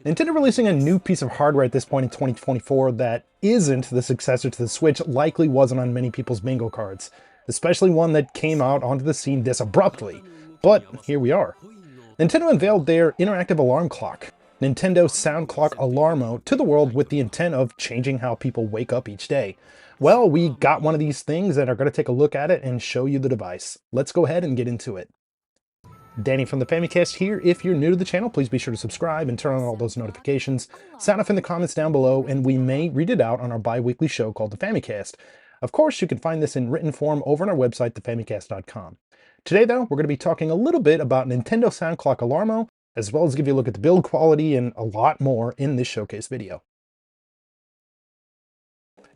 Nintendo releasing a new piece of hardware at this point in 2024 that isn't the successor to the Switch likely wasn't on many people's bingo cards, especially one that came out onto the scene this abruptly. But here we are. Nintendo unveiled their interactive alarm clock, Nintendo Sound Clock Alarmo, to the world with the intent of changing how people wake up each day. Well, we got one of these things and are going to take a look at it and show you the device. Let's go ahead and get into it. Danny from the Famicast here. If you're new to the channel, please be sure to subscribe and turn on all those notifications. Sound off in the comments down below, and we may read it out on our bi-weekly show called the Famicast. Of course, you can find this in written form over on our website, thefamicast.com. Today, though, we're going to be talking a little bit about Nintendo Sound Clock Alarmo, as well as give you a look at the build quality and a lot more in this showcase video.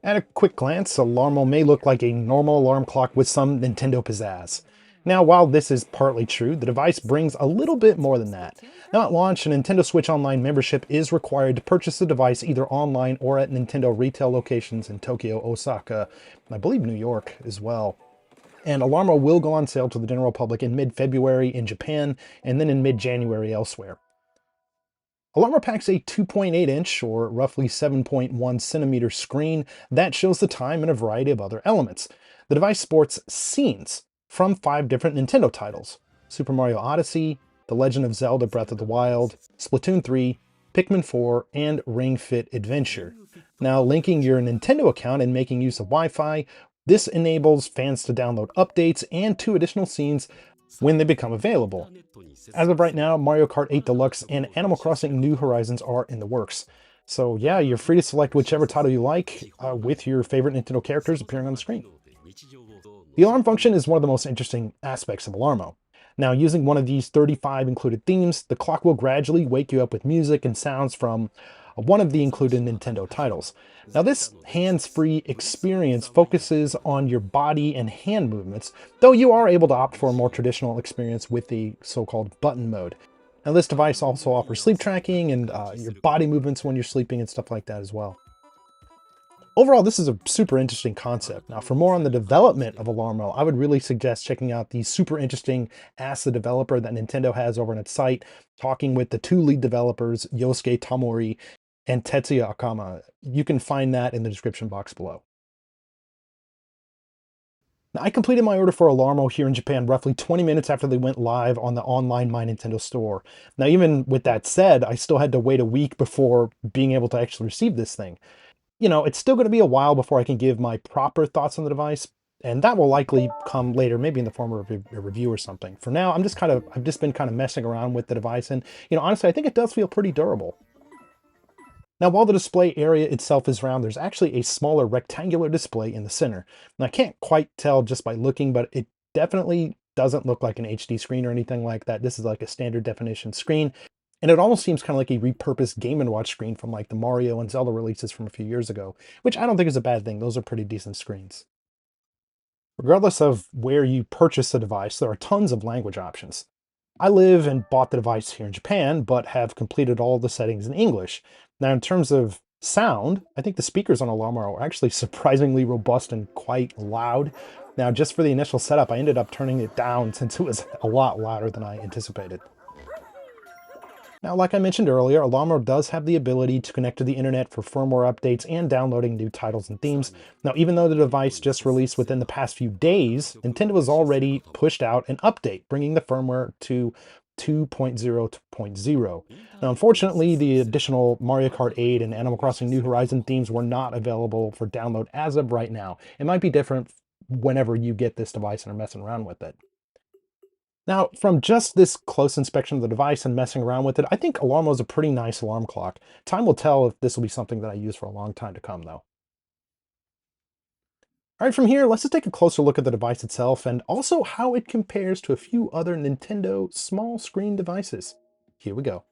At a quick glance, Alarmo may look like a normal alarm clock with some Nintendo pizzazz. Now, while this is partly true, the device brings a little bit more than that. Now, at launch, a Nintendo Switch Online membership is required to purchase the device either online or at Nintendo retail locations in Tokyo, Osaka, and I believe New York as well. And Alarmo will go on sale to the general public in mid-February in Japan, and then in mid-January elsewhere. Alarmo packs a 2.8-inch, or roughly 7.1 centimeter screen that shows the time and a variety of other elements. The device sports scenes from 5 different Nintendo titles: Super Mario Odyssey, The Legend of Zelda Breath of the Wild, Splatoon 3, Pikmin 4, and Ring Fit Adventure. Now, linking your Nintendo account and making use of Wi-Fi, this enables fans to download updates and 2 additional scenes when they become available. As of right now, Mario Kart 8 Deluxe and Animal Crossing New Horizons are in the works. So yeah, you're free to select whichever title you like, with your favorite Nintendo characters appearing on the screen. The alarm function is one of the most interesting aspects of Alarmo. Now, using one of these 35 included themes, the clock will gradually wake you up with music and sounds from one of the included Nintendo titles. Now, this hands-free experience focuses on your body and hand movements, though you are able to opt for a more traditional experience with the so-called button mode. Now, this device also offers sleep tracking and your body movements when you're sleeping and stuff like that as well. Overall, this is a super interesting concept. Now, for more on the development of Alarmo, I would really suggest checking out the super interesting Ask the Developer that Nintendo has over on its site, talking with the 2 lead developers, Yosuke Tamori and Tetsuya Akama. You can find that in the description box below. Now, I completed my order for Alarmo here in Japan roughly 20 minutes after they went live on the online My Nintendo store. Now, even with that said, I still had to wait a week before being able to actually receive this thing. You know, it's still going to be a while before I can give my proper thoughts on the device, and that will likely come later, maybe in the form of a review or something. For now, I've just been kind of messing around with the device, and, you know, honestly, I think it does feel pretty durable. Now, while the display area itself is round, there's actually a smaller rectangular display in the center. And I can't quite tell just by looking, but it definitely doesn't look like an HD screen or anything like that. This is like a standard definition screen. And it almost seems kind of like a repurposed Game & Watch screen from like the Mario and Zelda releases from a few years ago, which I don't think is a bad thing. Those are pretty decent screens. Regardless of where you purchase the device, there are tons of language options. I live and bought the device here in Japan, but have completed all the settings in English. Now, in terms of sound, I think the speakers on Alarmo are actually surprisingly robust and quite loud. Now, just for the initial setup, I ended up turning it down since it was a lot louder than I anticipated. Now, like I mentioned earlier, Alarmo does have the ability to connect to the internet for firmware updates and downloading new titles and themes. Now, even though the device just released within the past few days, Nintendo has already pushed out an update, bringing the firmware to 2.0.0. Now, unfortunately, the additional Mario Kart 8 and Animal Crossing New Horizon themes were not available for download as of right now. It might be different whenever you get this device and are messing around with it. Now, from just this close inspection of the device and messing around with it, I think Alarmo is a pretty nice alarm clock. Time will tell if this will be something that I use for a long time to come, though. All right, from here, let's just take a closer look at the device itself and also how it compares to a few other Nintendo small screen devices. Here we go.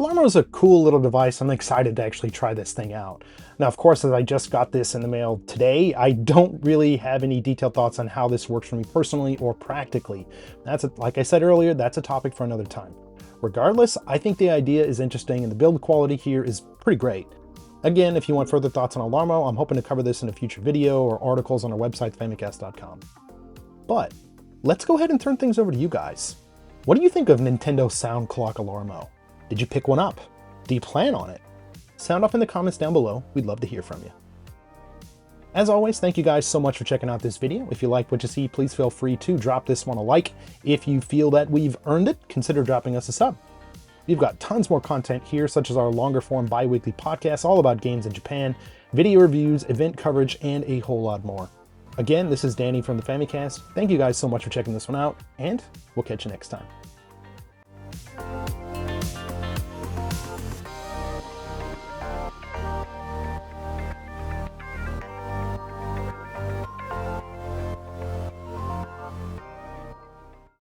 Alarmo is a cool little device. I'm excited to actually try this thing out. Now, of course, as I just got this in the mail today, I don't really have any detailed thoughts on how this works for me personally or practically. Like I said earlier, that's a topic for another time. Regardless, I think the idea is interesting and the build quality here is pretty great. Again, if you want further thoughts on Alarmo, I'm hoping to cover this in a future video or articles on our website, famicast.com. But let's go ahead and turn things over to you guys. What do you think of Nintendo Sound Clock Alarmo? Did you pick one up? Do you plan on it? Sound off in the comments down below. We'd love to hear from you. As always, thank you guys so much for checking out this video. If you like what you see, please feel free to drop this one a like. If you feel that we've earned it, consider dropping us a sub. We've got tons more content here, such as our longer form bi-weekly podcasts all about games in Japan, video reviews, event coverage, and a whole lot more. Again, this is Danny from the Famicast. Thank you guys so much for checking this one out, and we'll catch you next time.